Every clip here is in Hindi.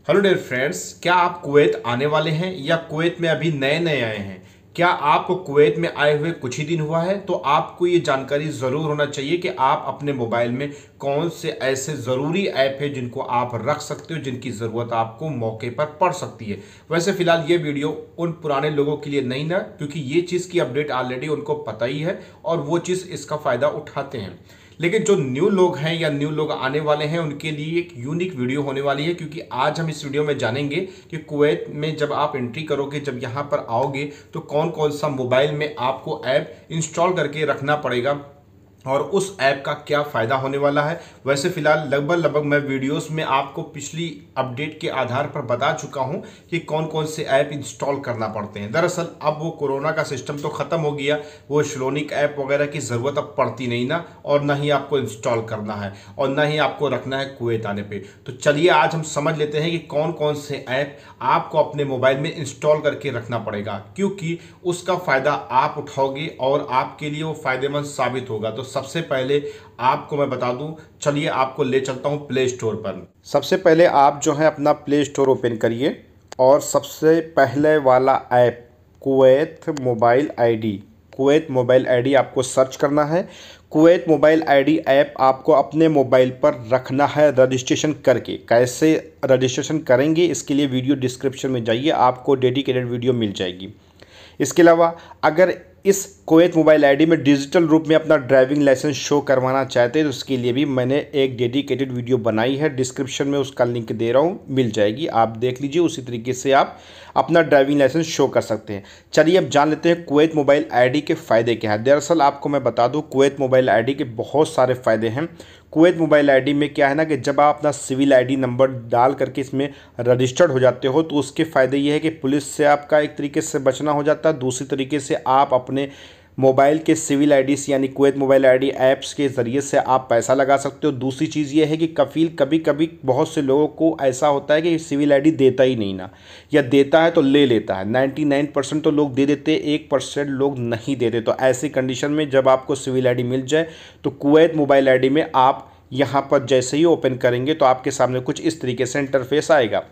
हेलो डियर फ्रेंड्स, क्या आप कुवैत आने वाले हैं या कुवैत में अभी नए नए आए हैं? क्या आपको कुवैत में आए हुए कुछ ही दिन हुआ है? तो आपको ये जानकारी ज़रूर होना चाहिए कि आप अपने मोबाइल में कौन से ऐसे ज़रूरी ऐप है जिनको आप रख सकते हो, जिनकी ज़रूरत आपको मौके पर पड़ सकती है। वैसे फ़िलहाल ये वीडियो उन पुराने लोगों के लिए नहीं ना, क्योंकि ये चीज़ की अपडेट ऑलरेडी उनको पता ही है और वो चीज़ इसका फ़ायदा उठाते हैं। लेकिन जो न्यू लोग हैं या न्यू लोग आने वाले हैं उनके लिए एक यूनिक वीडियो होने वाली है, क्योंकि आज हम इस वीडियो में जानेंगे कि कुवैत में जब आप एंट्री करोगे, जब यहाँ पर आओगे, तो कौन कौन सा मोबाइल में आपको ऐप इंस्टॉल करके रखना पड़ेगा और उस ऐप का क्या फ़ायदा होने वाला है। वैसे फ़िलहाल लगभग मैं वीडियोस में आपको पिछली अपडेट के आधार पर बता चुका हूं कि कौन कौन से ऐप इंस्टॉल करना पड़ते हैं। दरअसल अब वो कोरोना का सिस्टम तो ख़त्म हो गया, वो श्लोनिक ऐप वगैरह की ज़रूरत अब पड़ती नहीं ना, और ना ही आपको इंस्टॉल करना है और ना ही आपको रखना है कुवैत आने पर। तो चलिए आज हम समझ लेते हैं कि कौन कौन से ऐप आपको अपने मोबाइल में इंस्टॉल करके रखना पड़ेगा, क्योंकि उसका फ़ायदा आप उठाओगे और आपके लिए वो फ़ायदेमंद साबित होगा। तो सबसे पहले आपको मैं बता दूं, चलिए आपको ले चलता हूं प्ले स्टोर पर। सबसे पहले आप जो है अपना प्ले स्टोर ओपन करिए और सबसे पहले वाला app Kuwait mobile ID, Kuwait mobile ID आपको सर्च करना है। कुवैत मोबाइल आईडी ऐप आपको अपने मोबाइल पर रखना है रजिस्ट्रेशन करके। कैसे रजिस्ट्रेशन करेंगे इसके लिए वीडियो डिस्क्रिप्शन में जाइए, आपको डेडिकेटेड वीडियो मिल जाएगी। इसके अलावा अगर इस कुवैत मोबाइल आईडी में डिजिटल रूप में अपना ड्राइविंग लाइसेंस शो करवाना चाहते हैं तो उसके लिए भी मैंने एक डेडिकेटेड वीडियो बनाई है, डिस्क्रिप्शन में उसका लिंक दे रहा हूँ, मिल जाएगी, आप देख लीजिए। उसी तरीके से आप अपना ड्राइविंग लाइसेंस शो कर सकते हैं। चलिए अब जान लेते हैं कुवैत मोबाइल आईडी के फ़ायदे क्या हैं। दरअसल आपको मैं बता दूं, कुवैत मोबाइल आईडी के बहुत सारे फ़ायदे हैं। कुवैत मोबाइल आईडी में क्या है ना कि जब आप अपना सिविल आईडी नंबर डाल करके इसमें रजिस्टर्ड हो जाते हो तो उसके फ़ायदे ये है कि पुलिस से आपका एक तरीके से बचना हो जाता है, दूसरी तरीके से आप अपने मोबाइल के सिविल आईडी से यानी कुवैत मोबाइल आईडी ऐप्स के ज़रिए से आप पैसा लगा सकते हो। दूसरी चीज़ ये है कि कफ़ील कभी कभी बहुत से लोगों को ऐसा होता है कि सिविल आईडी देता ही नहीं ना, या देता है तो ले लेता है। 99% तो लोग दे देते, 1% लोग नहीं देते। तो ऐसी कंडीशन में जब आपको सिविल आईडी मिल जाए तो कुवैत मोबाइल आईडी में आप यहाँ पर जैसे ही ओपन करेंगे तो आपके सामने कुछ इस तरीके से इंटरफेस आएगा।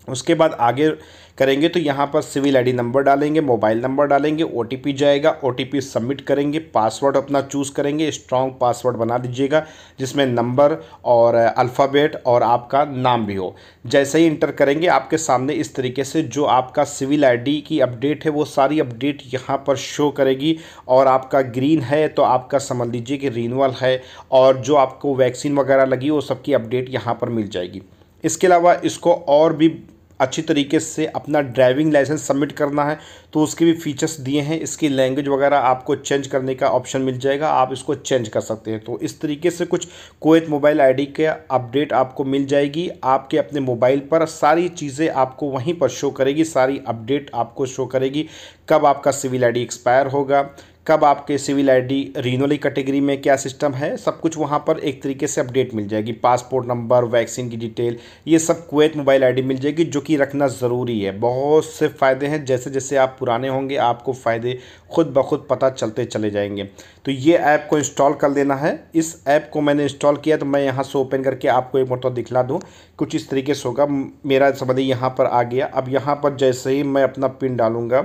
उसके बाद आगे करेंगे तो यहाँ पर सिविल आईडी नंबर डालेंगे, मोबाइल नंबर डालेंगे, ओटीपी जाएगा, ओटीपी सबमिट करेंगे, पासवर्ड अपना चूज़ करेंगे, स्ट्रॉन्ग पासवर्ड बना दीजिएगा जिसमें नंबर और अल्फ़ाबेट और आपका नाम भी हो। जैसे ही इंटर करेंगे आपके सामने इस तरीके से जो आपका सिविल आईडी की अपडेट है वो सारी अपडेट यहाँ पर शो करेगी। और आपका ग्रीन है तो आपका समझ लीजिए कि रिन्यूअल है, और जो आपको वैक्सीन वगैरह लगी वो सबकी अपडेट यहाँ पर मिल जाएगी। इसके अलावा इसको और भी अच्छी तरीके से अपना ड्राइविंग लाइसेंस सबमिट करना है तो उसके भी फीचर्स दिए हैं। इसकी लैंग्वेज वगैरह आपको चेंज करने का ऑप्शन मिल जाएगा, आप इसको चेंज कर सकते हैं। तो इस तरीके से कुछ कुवैत मोबाइल आईडी के अपडेट आपको मिल जाएगी। आपके अपने मोबाइल पर सारी चीज़ें आपको वहीं पर शो करेगी, सारी अपडेट आपको शो करेगी। कब आपका सिविल आईडी एक्सपायर होगा, कब आपके सिविल आईडी रीनोली कैटेगरी में क्या सिस्टम है, सब कुछ वहाँ पर एक तरीके से अपडेट मिल जाएगी। पासपोर्ट नंबर, वैक्सीन की डिटेल, ये सब कुवैत मोबाइल आईडी मिल जाएगी, जो कि रखना ज़रूरी है। बहुत से फ़ायदे हैं, जैसे जैसे आप पुराने होंगे आपको फ़ायदे खुद ब खुद पता चलते चले जाएंगे। तो ये ऐप को इंस्टॉल कर लेना है। इस ऐप को मैंने इंस्टॉल किया तो मैं यहाँ से ओपन करके आपको एक मरतबा दिखला दूँ, कुछ इस तरीके से होगा। मेरा समझिए यहाँ पर आ गया। अब यहाँ पर जैसे ही मैं अपना पिन डालूँगा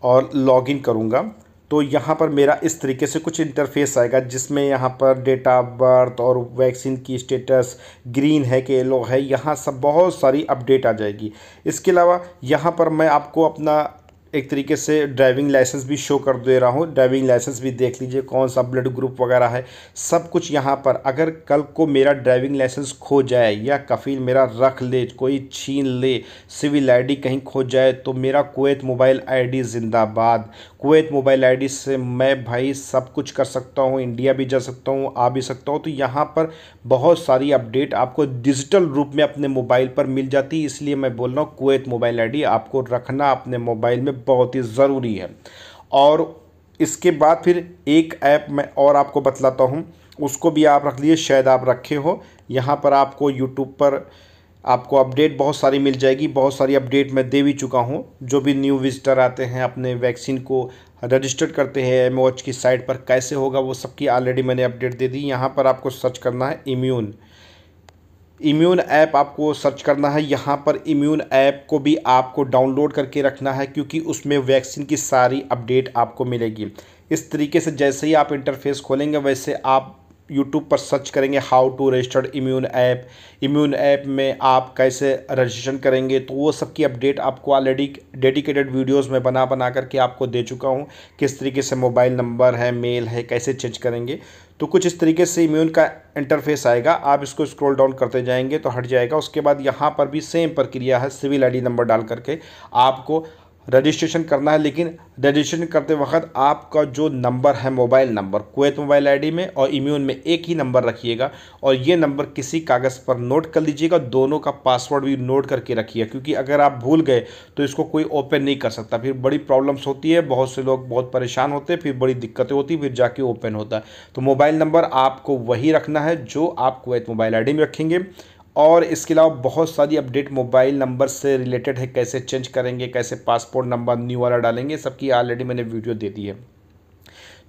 और लॉगिन करूँगा तो यहाँ पर मेरा इस तरीके से कुछ इंटरफेस आएगा, जिसमें यहाँ पर डेट ऑफ बर्थ और वैक्सीन की स्टेटस ग्रीन है कि येलो है, यहाँ सब बहुत सारी अपडेट आ जाएगी। इसके अलावा यहाँ पर मैं आपको अपना एक तरीके से ड्राइविंग लाइसेंस भी शो कर दे रहा हूँ। ड्राइविंग लाइसेंस भी देख लीजिए कौन सा ब्लड ग्रुप वगैरह है, सब कुछ यहाँ पर। अगर कल को मेरा ड्राइविंग लाइसेंस खो जाए या कफील मेरा रख ले, कोई छीन ले, सिविल आईडी कहीं खो जाए, तो मेरा कुवैत मोबाइल आईडी जिंदाबाद। कुवैत मोबाइल आईडी से मैं भाई सब कुछ कर सकता हूँ, इंडिया भी जा सकता हूँ, आ भी सकता हूँ। तो यहाँ पर बहुत सारी अपडेट आपको डिजिटल रूप में अपने मोबाइल पर मिल जाती है। इसलिए मैं बोल रहा हूँ कुवैत मोबाइल आईडी आपको रखना अपने मोबाइल में बहुत ही ज़रूरी है। और इसके बाद फिर एक ऐप मैं और आपको बतलाता हूँ, उसको भी आप रख लिए, शायद आप रखे हो। यहाँ पर आपको यूट्यूब पर आपको अपडेट बहुत सारी मिल जाएगी। बहुत सारी अपडेट मैं दे भी चुका हूँ। जो भी न्यू विजिटर आते हैं अपने वैक्सीन को रजिस्टर्ड करते हैं एमओएच की साइट पर, कैसे होगा वो सबकी ऑलरेडी मैंने अपडेट दे दी। यहाँ पर आपको सर्च करना है इम्यून, इम्यून ऐप आपको सर्च करना है। यहाँ पर इम्यून ऐप को भी आपको डाउनलोड करके रखना है, क्योंकि उसमें वैक्सीन की सारी अपडेट आपको मिलेगी। इस तरीके से जैसे ही आप इंटरफेस खोलेंगे वैसे आप यूट्यूब पर सर्च करेंगे how to registered immune app. Immune app में आप कैसे रजिस्ट्रेशन करेंगे, तो वो सब की अपडेट आपको ऑलरेडी डेडिकेटेड वीडियोस में बना बना करके आपको दे चुका हूँ। किस तरीके से मोबाइल नंबर है, मेल है, कैसे चेंज करेंगे। तो कुछ इस तरीके से इम्यून का इंटरफेस आएगा। आप इसको स्क्रॉल डाउन करते जाएंगे तो हट जाएगा। उसके बाद यहाँ पर भी सेम प्रक्रिया है, सिविल आईडी नंबर डाल करके आपको रजिस्ट्रेशन करना है। लेकिन रजिस्ट्रेशन करते वक्त आपका जो नंबर है, mobile number, Kuwait mobile ID में और इम्यून में एक ही नंबर रखिएगा, और ये नंबर किसी कागज़ पर नोट कर लीजिएगा। दोनों का पासवर्ड भी नोट करके रखिएगा, क्योंकि अगर आप भूल गए तो इसको कोई ओपन नहीं कर सकता। फिर बड़ी प्रॉब्लम्स होती है, बहुत से लोग बहुत परेशान होते हैं, फिर बड़ी दिक्कतें होती हैं, फिर जाके ओपन होता है। तो मोबाइल नंबर आपको वही रखना है जो आप कुवैत मोबाइल आईडी में रखेंगे। और इसके अलावा बहुत सारी अपडेट मोबाइल नंबर से रिलेटेड है, कैसे चेंज करेंगे, कैसे पासपोर्ट नंबर न्यू वाला डालेंगे, सबकी ऑलरेडी मैंने वीडियो दे दी है।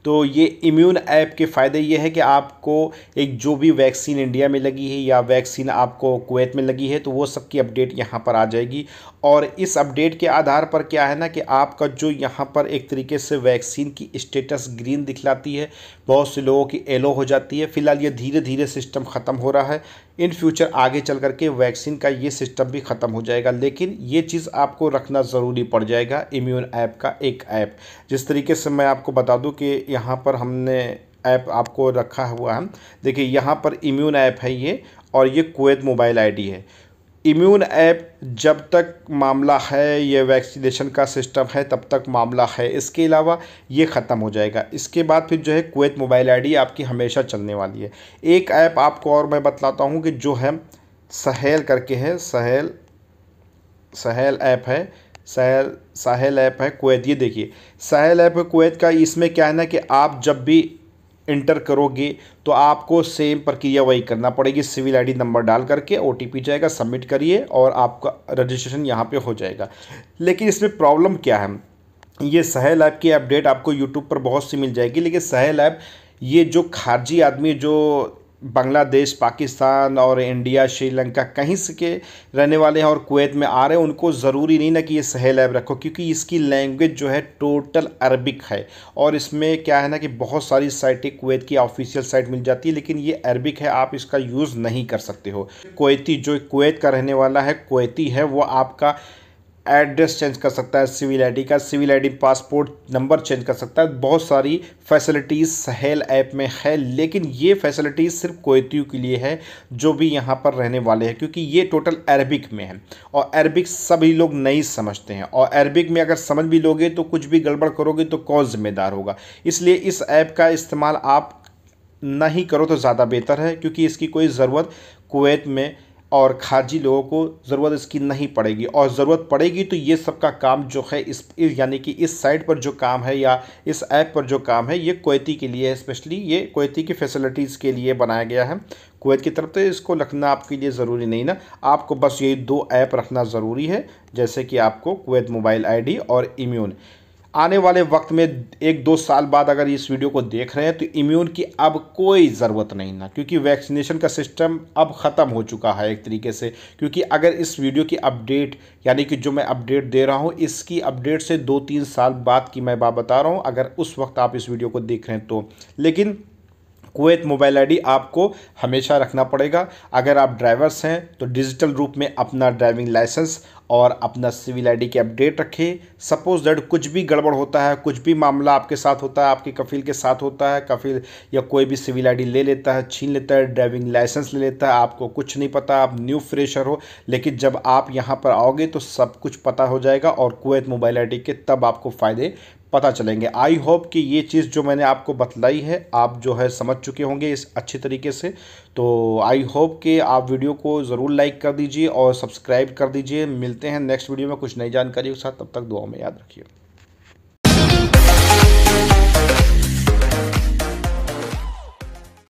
तो ये इम्यून ऐप के फ़ायदे ये है कि आपको एक जो भी वैक्सीन इंडिया में लगी है या वैक्सीन आपको कुवैत में लगी है, तो वो सब की अपडेट यहाँ पर आ जाएगी। और इस अपडेट के आधार पर क्या है ना कि आपका जो यहाँ पर एक तरीके से वैक्सीन की स्टेटस ग्रीन दिखलाती है, बहुत से लोगों की येलो हो जाती है। फिलहाल ये धीरे धीरे सिस्टम ख़त्म हो रहा है। इन फ्यूचर आगे चल करके वैक्सीन का ये सिस्टम भी ख़त्म हो जाएगा, लेकिन ये चीज़ आपको रखना ज़रूरी पड़ जाएगा। इम्यून ऐप का एक ऐप, जिस तरीके से मैं आपको बता दूं कि यहाँ पर हमने ऐप आपको रखा हुआ है। देखिए यहाँ पर इम्यून ऐप है ये, और ये कुवैत मोबाइल आईडी है। इम्यून ऐप जब तक मामला है, ये वैक्सीनेशन का सिस्टम है, तब तक मामला है। इसके अलावा ये ख़त्म हो जाएगा। इसके बाद फिर जो है कुवैत मोबाइल आईडी आपकी हमेशा चलने वाली है। एक ऐप आपको और मैं बतलाता हूँ कि जो है सहेल करके है, सहेल ऐप है, साहेल ऐप है कुवैत। ये देखिए साहेल ऐप है कुवैत का। इसमें क्या है ना कि आप जब भी इंटर करोगे तो आपको सेम प्रक्रिया वही करना पड़ेगी। सिविल आईडी नंबर डाल करके ओटीपी जाएगा, सबमिट करिए और आपका रजिस्ट्रेशन यहाँ पे हो जाएगा। लेकिन इसमें प्रॉब्लम क्या है, ये सहेल ऐप की अपडेट आपको यूट्यूब पर बहुत सी मिल जाएगी, लेकिन सहेल ऐप ये जो खारजी आदमी जो बांग्लादेश, पाकिस्तान और इंडिया, श्रीलंका कहीं से के रहने वाले हैं और कुवैत में आ रहे हैं, उनको ज़रूरी नहीं ना कि ये सहेल ऐप रखो, क्योंकि इसकी लैंग्वेज जो है टोटल अरबिक है। और इसमें क्या है ना कि बहुत सारी साइटें कुवैत की ऑफिशियल साइट मिल जाती है, लेकिन ये अरबिक है, आप इसका यूज़ नहीं कर सकते हो। कुवैती जो कुवैत का रहने वाला है, कुवैती है, वो आपका एड्रेस चेंज कर सकता है, सिविल आईडी का, civil ID passport number change कर सकता है। बहुत सारी फैसिलिटीज़ सहेल ऐप में है, लेकिन ये फैसिलिटीज़ सिर्फ कुवैतियों के लिए है जो भी यहाँ पर रहने वाले हैं, क्योंकि ये टोटल अरबिक में है और अरबिक सभी लोग नहीं समझते हैं। और अरबिक में अगर समझ भी लोगे तो कुछ भी गड़बड़ करोगे तो कौन जिम्मेदार होगा। इसलिए इस ऐप का इस्तेमाल आप नहीं करो तो ज़्यादा बेहतर है, क्योंकि इसकी कोई ज़रूरत कुवैत में और खारजी लोगों को ज़रूरत इसकी नहीं पड़ेगी। और ज़रूरत पड़ेगी तो ये सब का काम जो है यानी कि इस साइट पर जो काम है या इस ऐप पर जो काम है, ये कुवैती के लिए है। स्पेशली ये कुवैती की फैसिलिटीज़ के लिए बनाया गया है कुवैत की तरफ। तो इसको रखना आपके लिए ज़रूरी नहीं ना, आपको बस ये दो ऐप रखना ज़रूरी है, जैसे कि आपको कुवैत मोबाइल आईडी और इम्यून। आने वाले वक्त में 1-2 साल बाद अगर इस वीडियो को देख रहे हैं तो इम्यून की अब कोई ज़रूरत नहीं ना, क्योंकि वैक्सीनेशन का सिस्टम अब ख़त्म हो चुका है एक तरीके से। क्योंकि अगर इस वीडियो की अपडेट यानी कि जो मैं अपडेट दे रहा हूँ, इसकी अपडेट से 2-3 साल बाद की मैं बात बता रहा हूँ, अगर उस वक्त आप इस वीडियो को देख रहे हैं तो। लेकिन कुवैत मोबाइल आईडी आपको हमेशा रखना पड़ेगा। अगर आप ड्राइवर्स हैं तो डिजिटल रूप में अपना ड्राइविंग लाइसेंस और अपना सिविल आईडी की अपडेट रखें। सपोज दैट कुछ भी गड़बड़ होता है, कुछ भी मामला आपके साथ होता है, आपके कफील के साथ होता है, कफील या कोई भी सिविल आईडी ले लेता है, छीन लेता है, ड्राइविंग लाइसेंस ले लेता है, आपको कुछ नहीं पता, आप न्यू फ्रेशर हो, लेकिन जब आप यहाँ पर आओगे तो सब कुछ पता हो जाएगा और कुवैत मोबाइल आईडी के तब आपको फ़ायदे पता चलेंगे। आई होप कि ये चीज़ जो मैंने आपको बतलाई है आप जो है समझ चुके होंगे इस अच्छे तरीके से। तो आई होप कि आप वीडियो को ज़रूर लाइक कर दीजिए और सब्सक्राइब कर दीजिए। मिलते हैं नेक्स्ट वीडियो में कुछ नई जानकारी के साथ, तब तक दुआ में याद रखिए।